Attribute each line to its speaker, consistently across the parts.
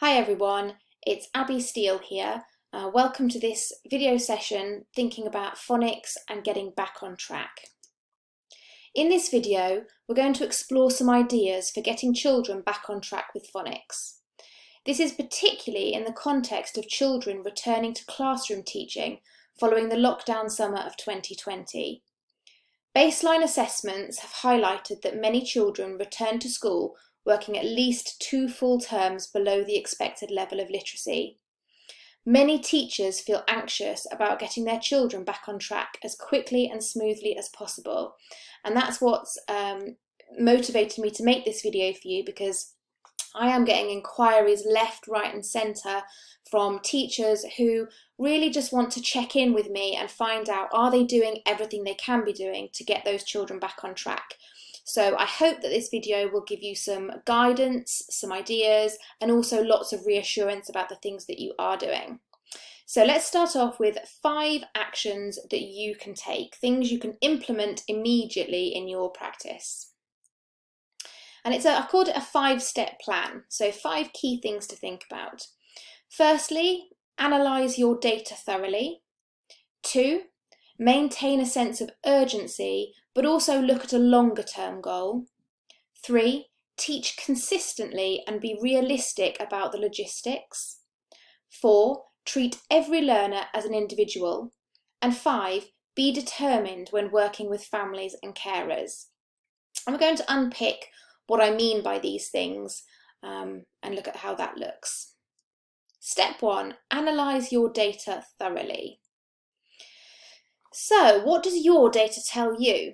Speaker 1: Hi everyone, it's Abby Steele here. Welcome to this video session thinking about phonics and getting back on track. In this video, we're going to explore some ideas for getting children back on track with phonics. This is particularly in the context of children returning to classroom teaching following the lockdown summer of 2020. Baseline assessments have highlighted that many children return to school working at least 2 full terms below the expected level of literacy. Many teachers feel anxious about getting their children back on track as quickly and smoothly as possible. And that's what's motivated me to make this video for you, because I am getting inquiries left, right and centre from teachers who really just want to check in with me and find out, are they doing everything they can be doing to get those children back on track? So I hope that this video will give you some guidance, some ideas, and also lots of reassurance about the things that you are doing. So let's start off with 5 actions that you can take, things you can implement immediately in your practice. And I've called it a 5-step plan, so 5 key things to think about. Firstly, analyse your data thoroughly. 2, maintain a sense of urgency, but also look at a longer term goal. 3, teach consistently and be realistic about the logistics. 4, treat every learner as an individual. And 5, be determined when working with families and carers. And we're going to unpick what I mean by these things and look at how that looks. Step 1, analyse your data thoroughly. So what does your data tell you?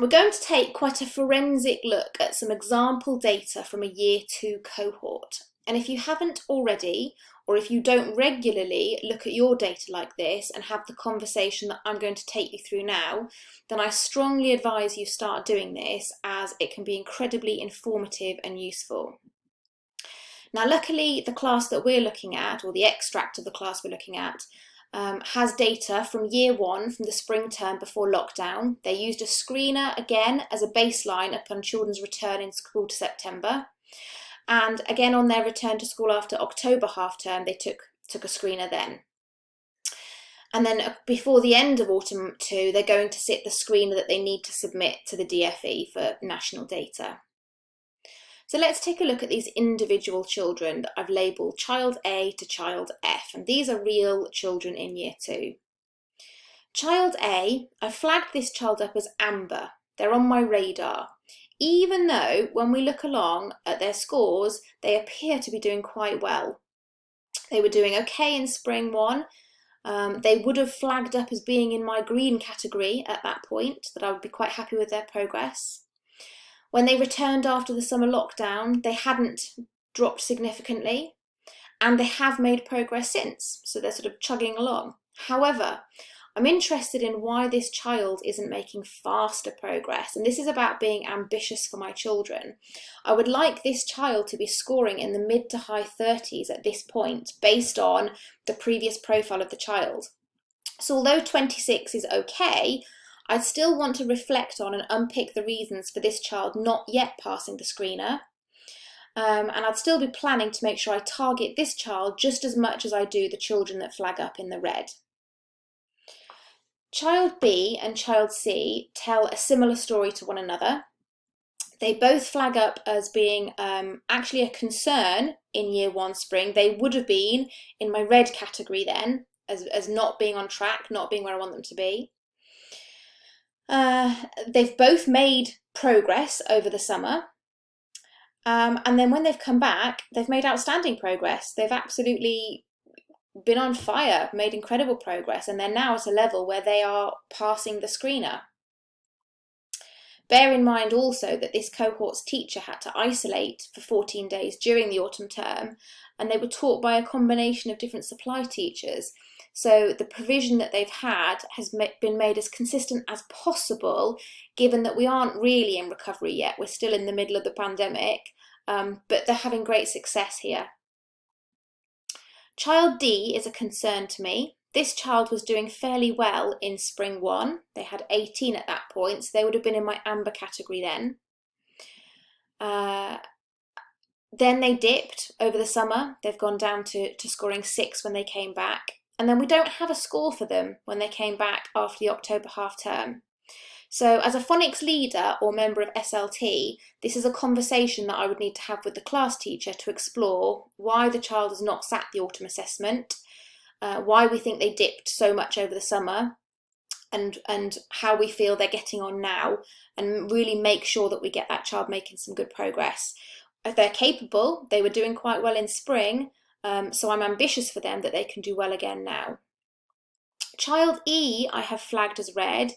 Speaker 1: We're going to take quite a forensic look at some example data from a Year 2 cohort. And if you haven't already, or if you don't regularly look at your data like this and have the conversation that I'm going to take you through now, then I strongly advise you start doing this, as it can be incredibly informative and useful. Now, luckily, the class that we're looking at, or the extract of the class we're looking at, has data from Year 1, from the spring term before lockdown. They used a screener again as a baseline upon children's return in school to September. And again on their return to school after October half term, they took a screener then. And then before the end of autumn 2, they're going to sit the screener that they need to submit to the DFE for national data. So let's take a look at these individual children that I've labelled Child A to Child F, and these are real children in Year 2. Child A, I flagged this child up as Amber. They're on my radar, even though when we look along at their scores, they appear to be doing quite well. They were doing okay in Spring 1. They would have flagged up as being in my green category at that point, that I would be quite happy with their progress. When they returned after the summer lockdown, they hadn't dropped significantly, and they have made progress since, so they're sort of chugging along. However, I'm interested in why this child isn't making faster progress, and this is about being ambitious for my children. I would like this child to be scoring in the mid to high 30s at this point, based on the previous profile of the child. So although 26 is okay, I'd still want to reflect on and unpick the reasons for this child not yet passing the screener. And I'd still be planning to make sure I target this child just as much as I do the children that flag up in the red. Child B and Child C tell a similar story to one another. They both flag up as being actually a concern in Year 1 spring. They would have been in my red category then, as not being on track, not being where I want them to be. They've both made progress over the summer, and then when they've come back, they've made outstanding progress. They've absolutely been on fire, made incredible progress, and they're now at a level where they are passing the screener. Bear in mind also that this cohort's teacher had to isolate for 14 days during the autumn term, and they were taught by a combination of different supply teachers. So the provision that they've had has been made as consistent as possible, given that we aren't really in recovery yet. We're still in the middle of the pandemic, but they're having great success here. Child D is a concern to me. This child was doing fairly well in Spring 1. They had 18 at that point, so they would have been in my amber category then. Then they dipped over the summer. They've gone down to scoring 6 when they came back. And then we don't have a score for them when they came back after the October half term. So as a phonics leader or member of SLT, this is a conversation that I would need to have with the class teacher to explore why the child has not sat the autumn assessment, why we think they dipped so much over the summer, and how we feel they're getting on now, and really make sure that we get that child making some good progress. If they're capable, they were doing quite well in spring, so I'm ambitious for them that they can do well again now. Child E I have flagged as red,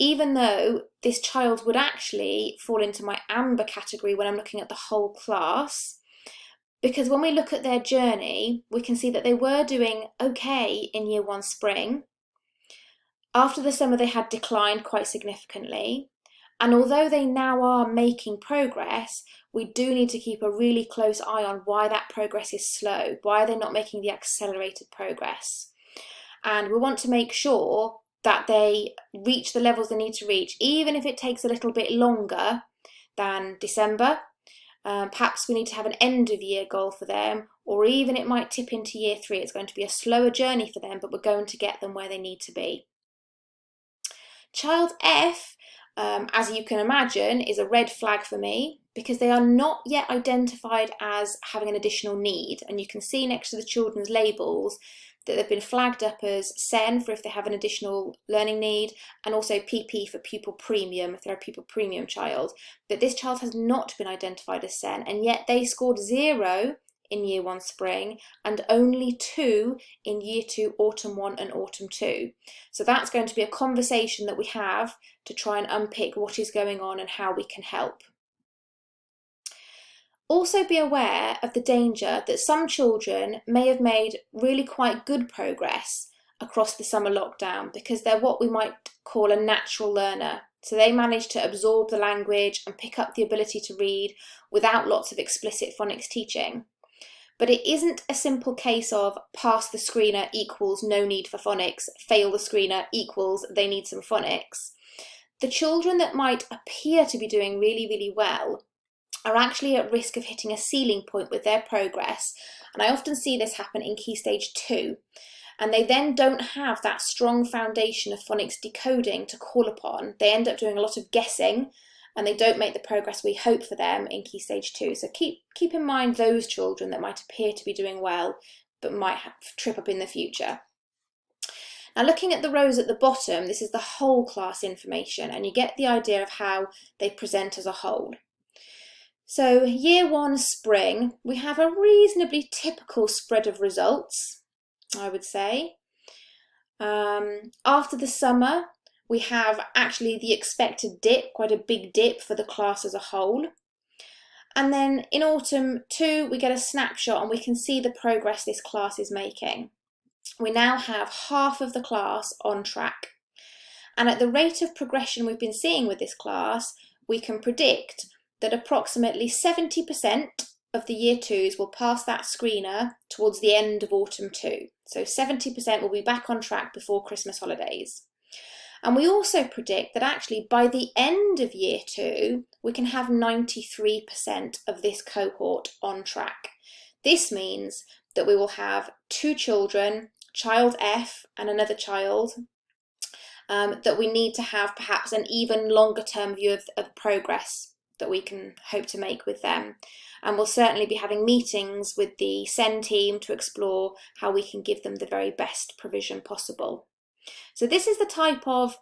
Speaker 1: even though this child would actually fall into my amber category when I'm looking at the whole class, because when we look at their journey, we can see that they were doing okay in year 1 spring. After the summer, they had declined quite significantly. And although they now are making progress, we do need to keep a really close eye on why that progress is slow. Why are they not making the accelerated progress? And we want to make sure that they reach the levels they need to reach, even if it takes a little bit longer than December. Perhaps we need to have an end of year goal for them, or even it might tip into year 3. It's going to be a slower journey for them, but we're going to get them where they need to be. Child F, as you can imagine, is a red flag for me because they are not yet identified as having an additional need. And you can see next to the children's labels that they've been flagged up as SEN for if they have an additional learning need, and also PP for pupil premium if they're a pupil premium child. But this child has not been identified as SEN, and yet they scored 0 in year 1 spring and only 2 in year 2 autumn 1 and autumn 2. So that's going to be a conversation that we have to try and unpick what is going on and how we can help. Also be aware of the danger that some children may have made really quite good progress across the summer lockdown because they're what we might call a natural learner. So they manage to absorb the language and pick up the ability to read without lots of explicit phonics teaching. But it isn't a simple case of pass the screener equals no need for phonics, fail the screener equals they need some phonics. The children that might appear to be doing really, really well are actually at risk of hitting a ceiling point with their progress. And I often see this happen in Key Stage 2. And they then don't have that strong foundation of phonics decoding to call upon. They end up doing a lot of guessing, and they don't make the progress we hope for them in Key Stage 2. So keep in mind those children that might appear to be doing well, but might trip up in the future. Now, looking at the rows at the bottom, this is the whole class information, and you get the idea of how they present as a whole. So year 1 spring, we have a reasonably typical spread of results, I would say. After the summer, we have actually the expected dip, quite a big dip for the class as a whole. And then in autumn 2, we get a snapshot and we can see the progress this class is making. We now have half of the class on track. And at the rate of progression we've been seeing with this class, we can predict that approximately 70% of the year 2s will pass that screener towards the end of autumn 2. So 70% will be back on track before Christmas holidays. And we also predict that actually by the end of year 2, we can have 93% of this cohort on track. This means that we will have 2 children, child F and another child, that we need to have perhaps an even longer term view of progress that we can hope to make with them. And we'll certainly be having meetings with the SEN team to explore how we can give them the very best provision possible. So this is the type of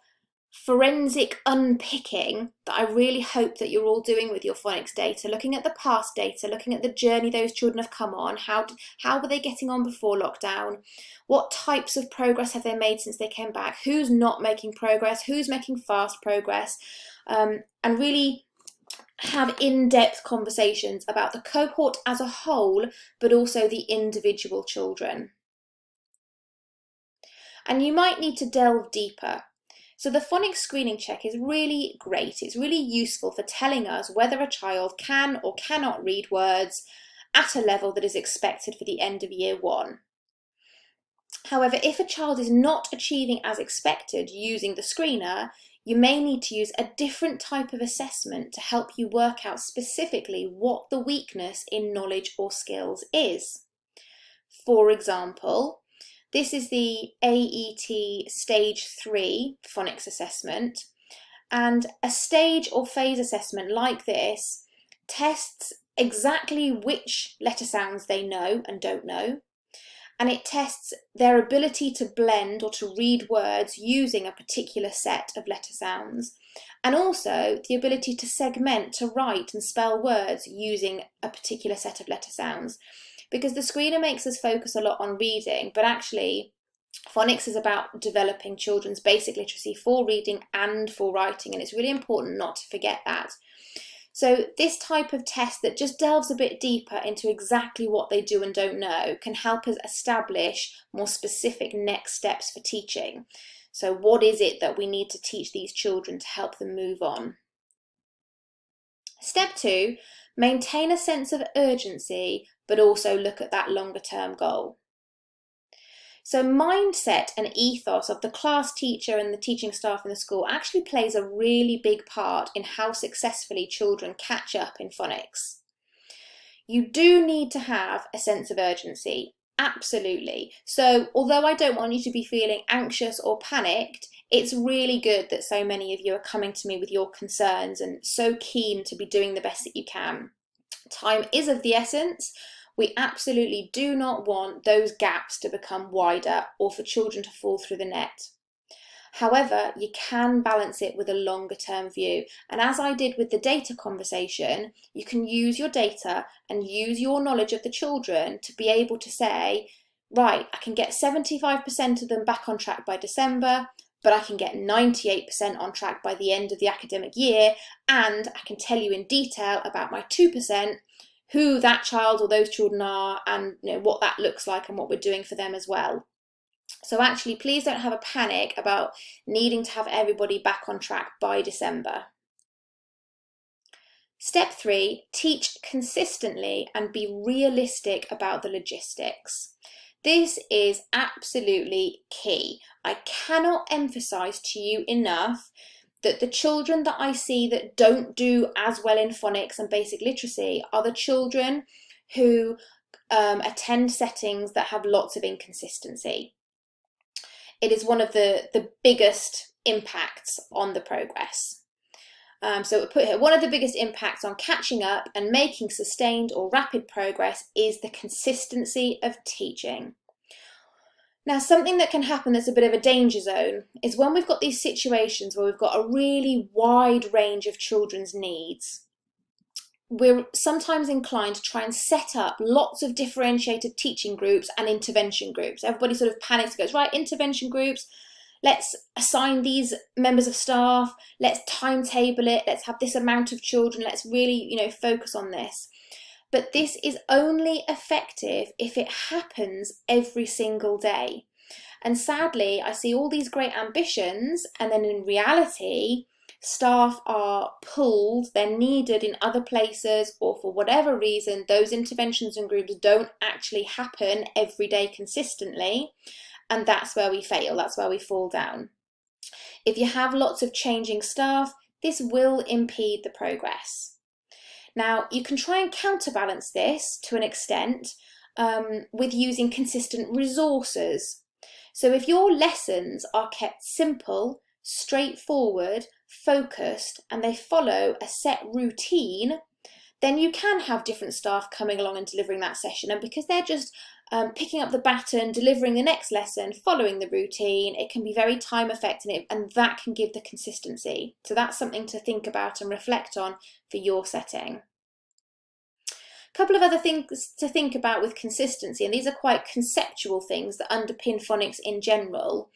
Speaker 1: forensic unpicking that I really hope that you're all doing with your phonics data, looking at the past data, looking at the journey those children have come on, how were they getting on before lockdown, what types of progress have they made since they came back, who's not making progress, who's making fast progress, and really have in-depth conversations about the cohort as a whole, but also the individual children. And you might need to delve deeper. So the phonics screening check is really great. It's really useful for telling us whether a child can or cannot read words at a level that is expected for the end of year 1. However, if a child is not achieving as expected using the screener, you may need to use a different type of assessment to help you work out specifically what the weakness in knowledge or skills is. For example, this is the AET Stage 3 phonics assessment, and a stage or phase assessment like this tests exactly which letter sounds they know and don't know, and it tests their ability to blend or to read words using a particular set of letter sounds, and also the ability to segment, to write and spell words using a particular set of letter sounds. Because the screener makes us focus a lot on reading, but actually phonics is about developing children's basic literacy for reading and for writing, and it's really important not to forget that. So this type of test that just delves a bit deeper into exactly what they do and don't know can help us establish more specific next steps for teaching. So what is it that we need to teach these children to help them move on? Step 2, maintain a sense of urgency, but also look at that longer term goal. So mindset and ethos of the class teacher and the teaching staff in the school actually plays a really big part in how successfully children catch up in phonics. You do need to have a sense of urgency, absolutely. So although I don't want you to be feeling anxious or panicked, it's really good that so many of you are coming to me with your concerns and so keen to be doing the best that you can. Time is of the essence. We absolutely do not want those gaps to become wider or for children to fall through the net. However, you can balance it with a longer term view. And as I did with the data conversation, you can use your data and use your knowledge of the children to be able to say, right, I can get 75% of them back on track by December, but I can get 98% on track by the end of the academic year, and I can tell you in detail about my 2%, who that child or those children are, and what that looks like and what we're doing for them as well. So actually, please don't have a panic about needing to have everybody back on track by December. Step 3, teach consistently and be realistic about the logistics. This is absolutely key. I cannot emphasize to you enough that the children that I see that don't do as well in phonics and basic literacy are the children who attend settings that have lots of inconsistency. It is one of the biggest impacts on the progress. So we put here, one of the biggest impacts on catching up and making sustained or rapid progress is the consistency of teaching. Now, something that can happen that's a bit of a danger zone is when we've got these situations where we've got a really wide range of children's needs. We're sometimes inclined to try and set up lots of differentiated teaching groups and intervention groups. Everybody sort of panics and goes, right, intervention groups, let's assign these members of staff, let's timetable it, let's have this amount of children, let's really, focus on this. But this is only effective if it happens every single day. And sadly, I see all these great ambitions, and then in reality, staff are pulled, they're needed in other places, or for whatever reason, those interventions and groups don't actually happen every day consistently. And that's where we fail, that's where we fall down. If you have lots of changing staff, this will impede the progress. Now, you can try and counterbalance this to an extent with using consistent resources. So if your lessons are kept simple, straightforward, focused, and they follow a set routine, then you can have different staff coming along and delivering that session. And because they're just picking up the baton, delivering the next lesson, following the routine, it can be very time effective, and that can give the consistency. So that's something to think about and reflect on for your setting. A couple of other things to think about with consistency, and these are quite conceptual things that underpin phonics in general,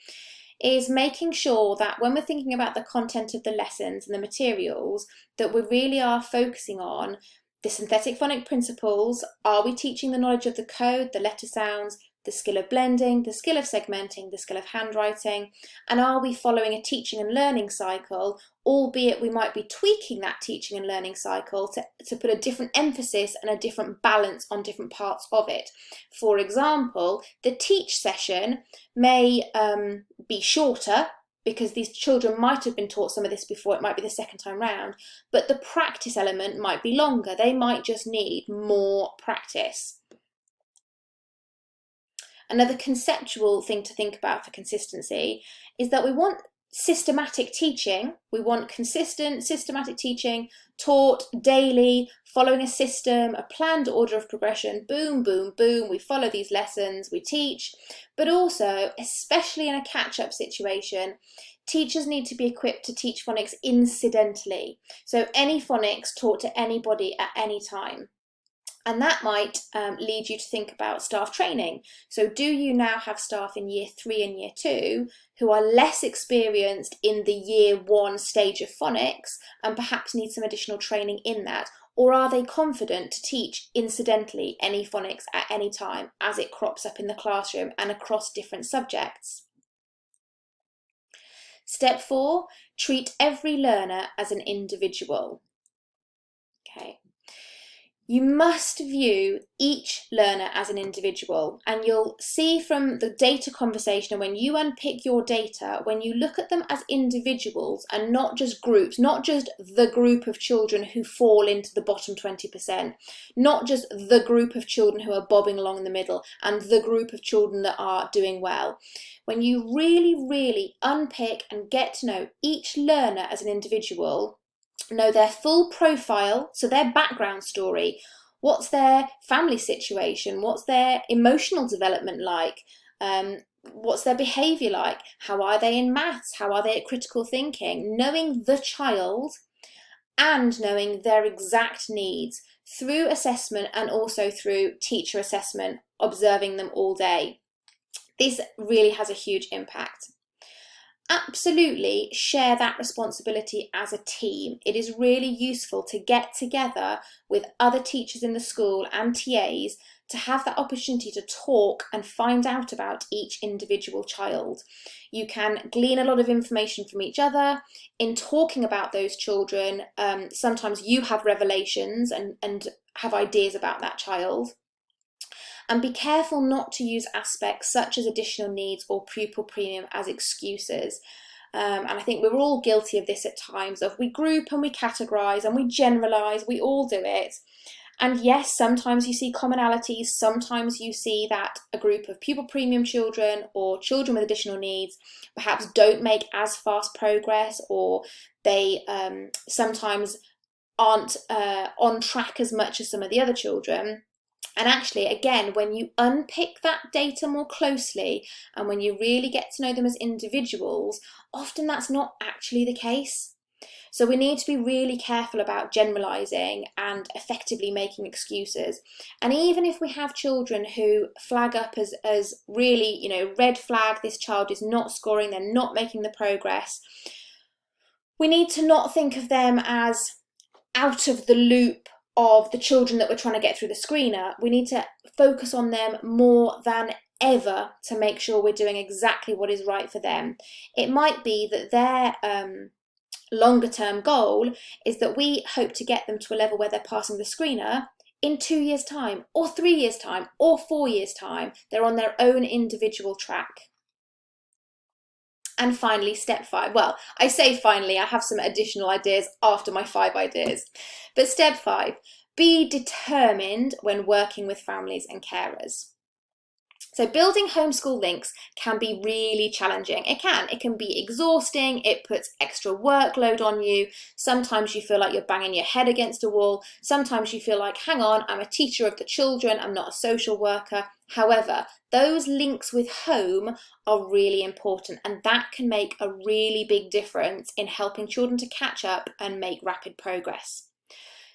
Speaker 1: is making sure that when we're thinking about the content of the lessons and the materials, that we really are focusing on the synthetic phonic principles. Are we teaching the knowledge of the code, the letter sounds, the skill of blending, the skill of segmenting, the skill of handwriting? And are we following a teaching and learning cycle, albeit we might be tweaking that teaching and learning cycle to put a different emphasis and a different balance on different parts of it. For example, the teach session may be shorter because these children might have been taught some of this before, it might be the second time round, but the practice element might be longer. They might just need more practice. Another conceptual thing to think about for consistency is that we want systematic teaching. We want consistent, systematic teaching taught daily, following a system, a planned order of progression. Boom, boom, boom. We follow these lessons, we teach. But also, especially in a catch-up situation, teachers need to be equipped to teach phonics incidentally. So any phonics taught to anybody at any time. And that might lead you to think about staff training. So do you now have staff in year 3 and year 2 who are less experienced in the year 1 stage of phonics and perhaps need some additional training in that? Or are they confident to teach incidentally any phonics at any time as it crops up in the classroom and across different subjects? Step 4, treat every learner as an individual. Okay. You must view each learner as an individual, and you'll see from the data conversation, when you unpick your data, when you look at them as individuals and not just groups, not just the group of children who fall into the bottom 20%, not just the group of children who are bobbing along in the middle and the group of children that are doing well. When you really, really unpick and get to know each learner as an individual, know their full profile, so their background story, what's their family situation, what's their emotional development like, what's their behaviour like, how are they in maths, how are they at critical thinking, knowing the child and knowing their exact needs through assessment and also through teacher assessment, observing them all day. This really has a huge impact. Absolutely share that responsibility as a team. It is really useful to get together with other teachers in the school and TAs to have that opportunity to talk and find out about each individual child. You can glean a lot of information from each other. In talking about those children, sometimes you have revelations and have ideas about that child. And be careful not to use aspects such as additional needs or pupil premium as excuses. And I think we're all guilty of this at times, of we group and we categorise and we generalise, we all do it. And yes, sometimes you see commonalities, sometimes you see that a group of pupil premium children or children with additional needs perhaps don't make as fast progress, or they sometimes aren't on track as much as some of the other children. And actually, again, when you unpick that data more closely and when you really get to know them as individuals, often that's not actually the case. So we need to be really careful about generalising and effectively making excuses. And even if we have children who flag up as really, red flag, this child is not scoring, they're not making the progress, we need to not think of them as out of the loop of the children that we're trying to get through the screener. We need to focus on them more than ever to make sure we're doing exactly what is right for them. It might be that their longer term goal is that we hope to get them to a level where they're passing the screener in 2 years' time, or 3 years' time, or 4 years' time. They're on their own individual track. And finally, step 5. Well, I say finally, I have some additional ideas after my 5 ideas. But step 5, be determined when working with families and carers. So building homeschool links can be really challenging. It can be exhausting. It puts extra workload on you. Sometimes you feel like you're banging your head against a wall. Sometimes you feel like, hang on, I'm a teacher of the children, I'm not a social worker. However, those links with home are really important, and that can make a really big difference in helping children to catch up and make rapid progress.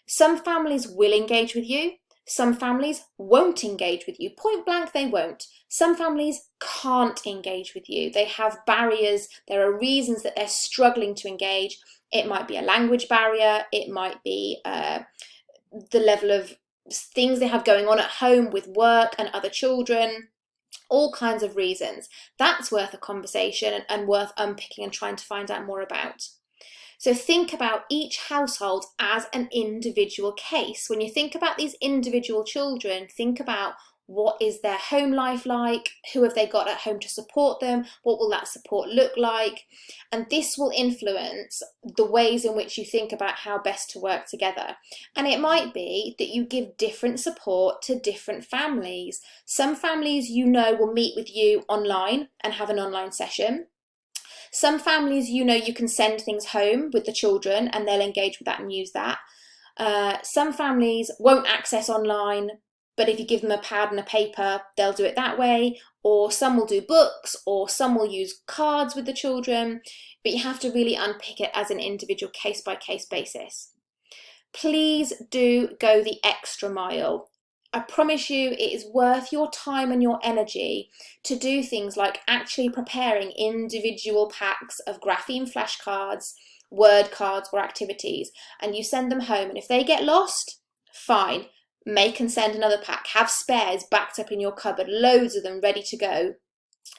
Speaker 1: Some families will engage with you. Some families won't engage with you. Point blank, they won't. Some families can't engage with you. They have barriers. There are reasons that they're struggling to engage. It might be a language barrier. It might be the level of things they have going on at home with work and other children. All kinds of reasons. That's worth a conversation and worth unpicking and trying to find out more about. So think about each household as an individual case. When you think about these individual children, think about What is their home life like? Who have they got at home to support them? What will that support look like? And this will influence the ways in which you think about how best to work together. And it might be that you give different support to different families. Some families, you know, will meet with you online and have an online session. Some families, you know, you can send things home with the children and they'll engage with that and use that. Some families won't access online, but if you give them a pad and a paper, they'll do it that way. Or some will do books, or some will use cards with the children, but you have to really unpick it as an individual case-by-case basis. Please do go the extra mile. I promise you it is worth your time and your energy to do things like actually preparing individual packs of grapheme flashcards, word cards or activities, and you send them home, and if they get lost, fine, make and send another pack. Have spares backed up in your cupboard, loads of them ready to go.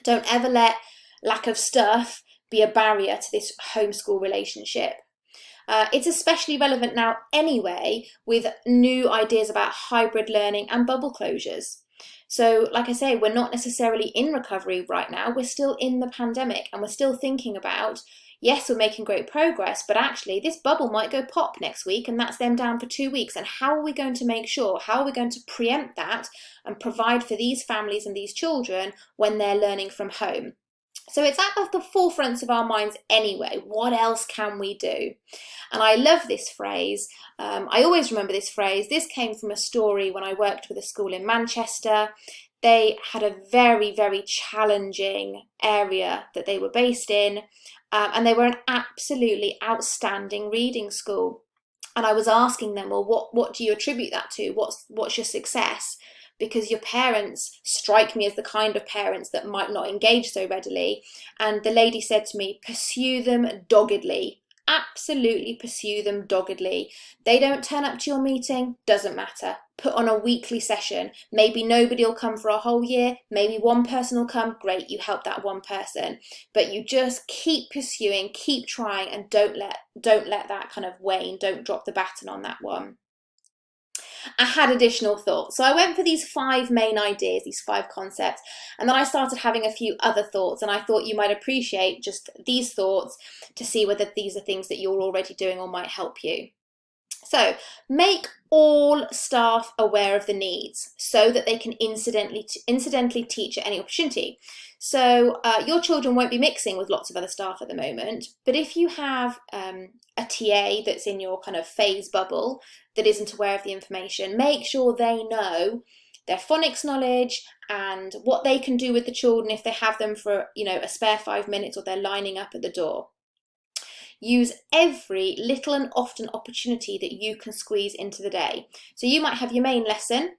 Speaker 1: Don't ever let lack of stuff be a barrier to this homeschool relationship. It's especially relevant now anyway with new ideas about hybrid learning and bubble closures. So like I say, we're not necessarily in recovery right now, we're still in the pandemic and we're still thinking about, yes, we're making great progress, but actually this bubble might go pop next week and that's them down for 2 weeks. And how are we going to make sure, how are we going to preempt that and provide for these families and these children when they're learning from home? So it's at the forefront of our minds anyway. What else can we do? And I love this phrase. I always remember this phrase. This came from a story when I worked with a school in Manchester. They had a very, very challenging area that they were based in, and they were an absolutely outstanding reading school. And I was asking them, well, what do you attribute that to? What's your success? Because your parents strike me as the kind of parents that might not engage so readily. And the lady said to me, pursue them doggedly. Absolutely pursue them doggedly. They don't turn up to your meeting, doesn't matter. Put on a weekly session. Maybe nobody will come for a whole year. Maybe one person will come. Great, you help that one person. But you just keep pursuing, keep trying, and don't let that kind of wane. Don't drop the baton on that one. I had additional thoughts. So I went for these 5 main ideas, these 5 concepts, and then I started having a few other thoughts, and I thought you might appreciate just these thoughts to see whether these are things that you're already doing or might help you. So make all staff aware of the needs so that they can incidentally teach at any opportunity. So your children won't be mixing with lots of other staff at the moment, but if you have a TA that's in your kind of phase bubble that isn't aware of the information, make sure they know their phonics knowledge and what they can do with the children if they have them for, a spare 5 minutes or they're lining up at the door. Use every little and often opportunity that you can squeeze into the day. So you might have your main lesson,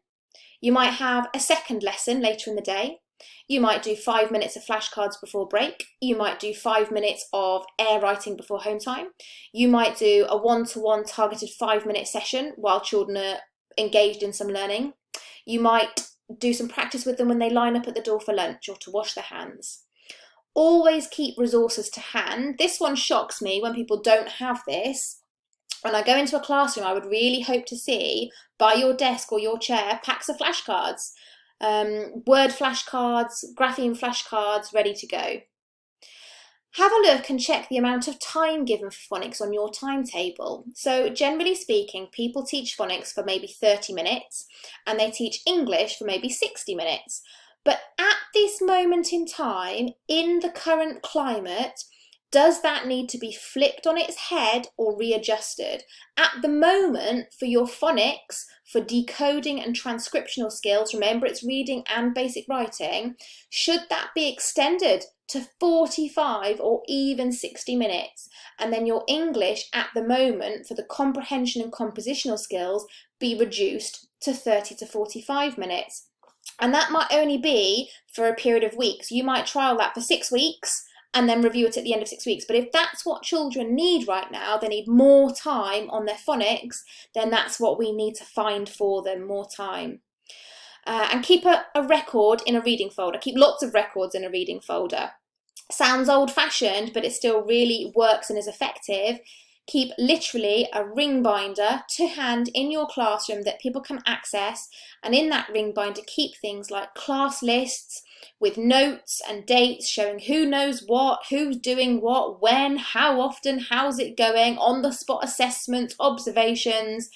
Speaker 1: you might have a second lesson later in the day, you might do 5 minutes of flashcards before break, you might do 5 minutes of air writing before home time, you might do a one-to-one targeted 5-minute session while children are engaged in some learning, you might do some practice with them when they line up at the door for lunch or to wash their hands. Always keep resources to hand. This one shocks me when people don't have this. When I go into a classroom, I would really hope to see by your desk or your chair packs of flashcards, word flashcards, grapheme flashcards ready to go. Have a look and check the amount of time given for phonics on your timetable. So generally speaking, people teach phonics for maybe 30 minutes and they teach English for maybe 60 minutes. But at this moment in time, in the current climate, does that need to be flipped on its head or readjusted? At the moment, for your phonics, for decoding and transcriptional skills, remember it's reading and basic writing, should that be extended to 45 or even 60 minutes? And then your English at the moment, for the comprehension and compositional skills, be reduced to 30 to 45 minutes. And that might only be for a period of weeks. You might trial that for 6 weeks and then review it at the end of 6 weeks. But if that's what children need right now, they need more time on their phonics, then that's what we need to find for them, more time. And keep a record in a reading folder. Keep lots of records in a reading folder. Sounds old-fashioned, but it still really works and is effective. keep literally a ring binder to hand in your classroom that people can access, and in that ring binder keep things like class lists with notes and dates showing who knows what, who's doing what, when, how often, how's it going, on-the-spot assessments, observations,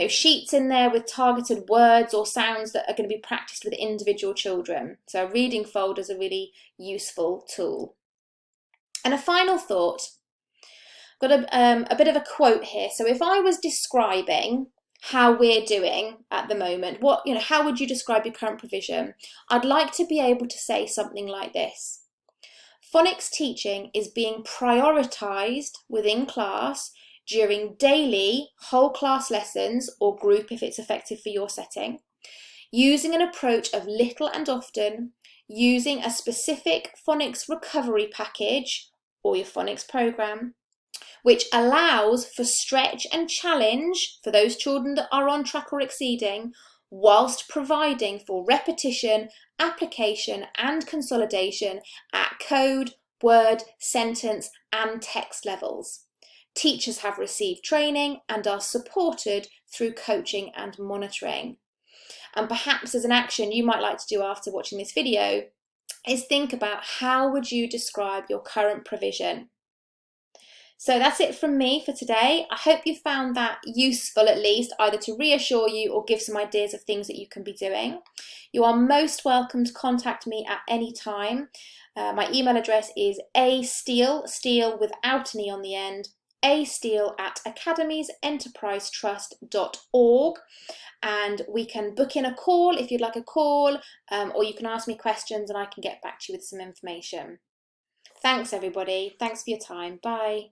Speaker 1: sheets in there with targeted words or sounds that are going to be practiced with individual children. So a reading folder is a really useful tool. And a final thought, I've got a bit of a quote here. So if I was describing how we're doing at the moment, how would you describe your current provision? I'd like to be able to say something like this. Phonics teaching is being prioritised within class during daily whole class lessons or group if it's effective for your setting, using an approach of little and often, using a specific phonics recovery package or your phonics programme, which allows for stretch and challenge for those children that are on track or exceeding, whilst providing for repetition, application and consolidation at code, word, sentence and text levels. Teachers have received training and are supported through coaching and monitoring. And perhaps as an action you might like to do after watching this video is think about how would you describe your current provision. So that's it from me for today. I hope you found that useful, at least, either to reassure you or give some ideas of things that you can be doing. You are most welcome to contact me at any time. My email address is steele without an E on the end, steele@academiesenterprisetrust.org, and we can book in a call if you'd like a call, or you can ask me questions and I can get back to you with some information. Thanks everybody. Thanks for your time. Bye.